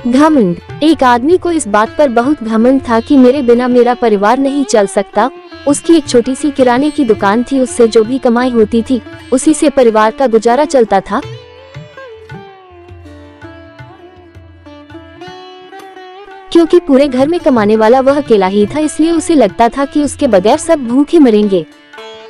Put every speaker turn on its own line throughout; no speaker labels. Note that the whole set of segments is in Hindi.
घमंड। एक आदमी को इस बात पर बहुत घमंड था कि मेरे बिना मेरा परिवार नहीं चल सकता। उसकी एक छोटी सी किराने की दुकान थी, उससे जो भी कमाई होती थी उसी से परिवार का गुजारा चलता था। क्योंकि पूरे घर में कमाने वाला वह अकेला ही था, इसलिए उसे लगता था कि उसके बगैर सब भूखे मरेंगे।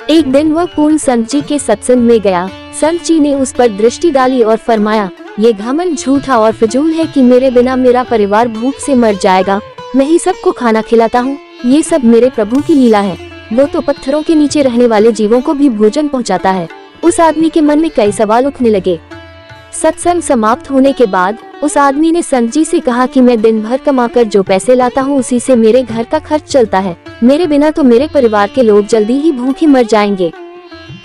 एक दिन वह पूर्ण संत जी के सत्संग में गया। संत जी ने उस पर दृष्टि डाली और फरमाया, ये घमंड झूठा और फिजूल है कि मेरे बिना मेरा परिवार भूख से मर जाएगा। मैं ही सबको खाना खिलाता हूँ, ये सब मेरे प्रभु की लीला है। वो तो पत्थरों के नीचे रहने वाले जीवों को भी भोजन पहुँचाता है। उस आदमी के मन में कई सवाल उठने लगे। सत्संग समाप्त होने के बाद उस आदमी ने संत जी से कहा कि मैं दिन भर कमाकर जो पैसे लाता हूँ उसी से मेरे घर का खर्च चलता है। मेरे बिना तो मेरे परिवार के लोग जल्दी ही भूखे मर जाएंगे।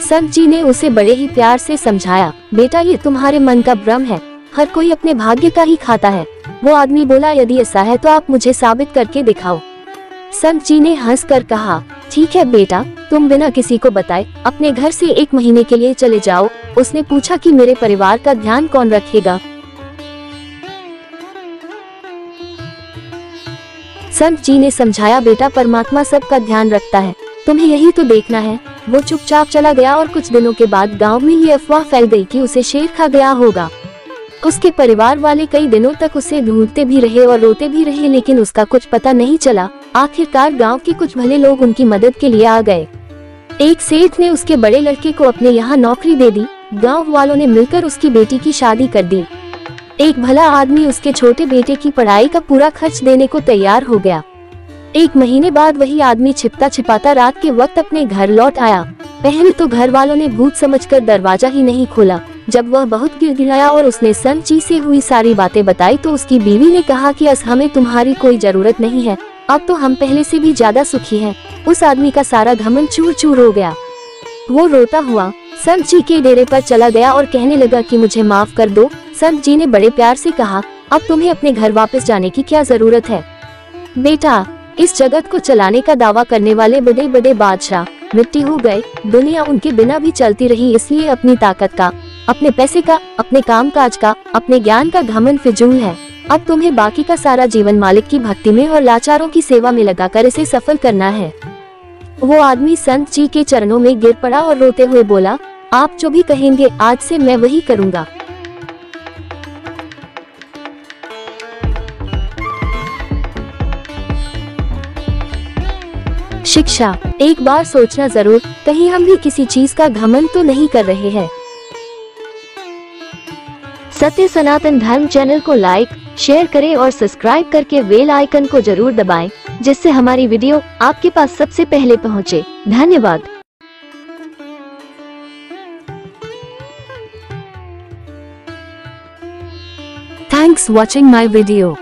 संत जी ने उसे बड़े ही प्यार से समझाया, बेटा ये तुम्हारे मन का भ्रम है, हर कोई अपने भाग्य का ही खाता है। वो आदमी बोला, यदि ऐसा है तो आप मुझे साबित करके दिखाओ। संत जी ने हंसकर कहा, ठीक है बेटा, तुम बिना किसी को बताए अपने घर से 1 महीने के लिए चले जाओ। उसने पूछा कि मेरे परिवार का ध्यान कौन रखेगा। संत जी ने समझाया, बेटा परमात्मा सबका ध्यान रखता है, तुम्हें यही तो देखना है। वो चुपचाप चला गया और कुछ दिनों के बाद गांव में ये अफवाह फैल गई कि उसे शेर खा गया होगा। उसके परिवार वाले कई दिनों तक उसे ढूंढते भी रहे और रोते भी रहे, लेकिन उसका कुछ पता नहीं चला। आखिरकार गांव के कुछ भले लोग उनकी मदद के लिए आ गए। एक सेठ ने उसके बड़े लड़के को अपने यहाँ नौकरी दे दी। गांव वालों ने मिलकर उसकी बेटी की शादी कर दी। एक भला आदमी उसके छोटे बेटे की पढ़ाई का पूरा खर्च देने को तैयार हो गया। 1 महीने बाद वही आदमी छिपता छिपाता रात के वक्त अपने घर लौट आया। पहले तो घर वालों ने भूत समझकर दरवाजा ही नहीं खोला। जब वह बहुत गिड़गिड़ाया और उसने संत जी से हुई सारी बातें बताई तो उसकी बीवी ने कहा कि अस हमें तुम्हारी कोई जरूरत नहीं है, अब तो हम पहले से भी ज्यादा सुखी हैं। उस आदमी का सारा घमंड चूर चूर हो गया। वो रोता हुआ संत जी के डेरे पर चला गया और कहने लगा कि मुझे माफ कर दो। संत जी ने बड़े प्यार से कहा, अब तुम्हें अपने घर वापस जाने की क्या जरूरत है बेटा। इस जगत को चलाने का दावा करने वाले बड़े बड़े बादशाह मिट्टी हो गए। दुनिया उनके बिना भी चलती रही, इसलिए अपनी ताकत का, अपने पैसे का, अपने काम काज का, अपने ज्ञान का घमंड फिजूल है। अब तुम्हें बाकी का सारा जीवन मालिक की भक्ति में और लाचारों की सेवा में लगाकर इसे सफल करना है। वो आदमी संत जी के चरणों में गिर पड़ा और रोते हुए बोला, आप जो भी कहेंगे आज से मैं वही करूँगा। शिक्षा। एक बार सोचना जरूर, कहीं हम भी किसी चीज का घमंड तो नहीं कर रहे हैं। सत्य सनातन धर्म चैनल को लाइक, शेयर करें और सब्सक्राइब करके बेल आइकन को जरूर दबाएं, जिससे हमारी वीडियो आपके पास सबसे पहले पहुंचे। धन्यवाद। Thanks watching my video.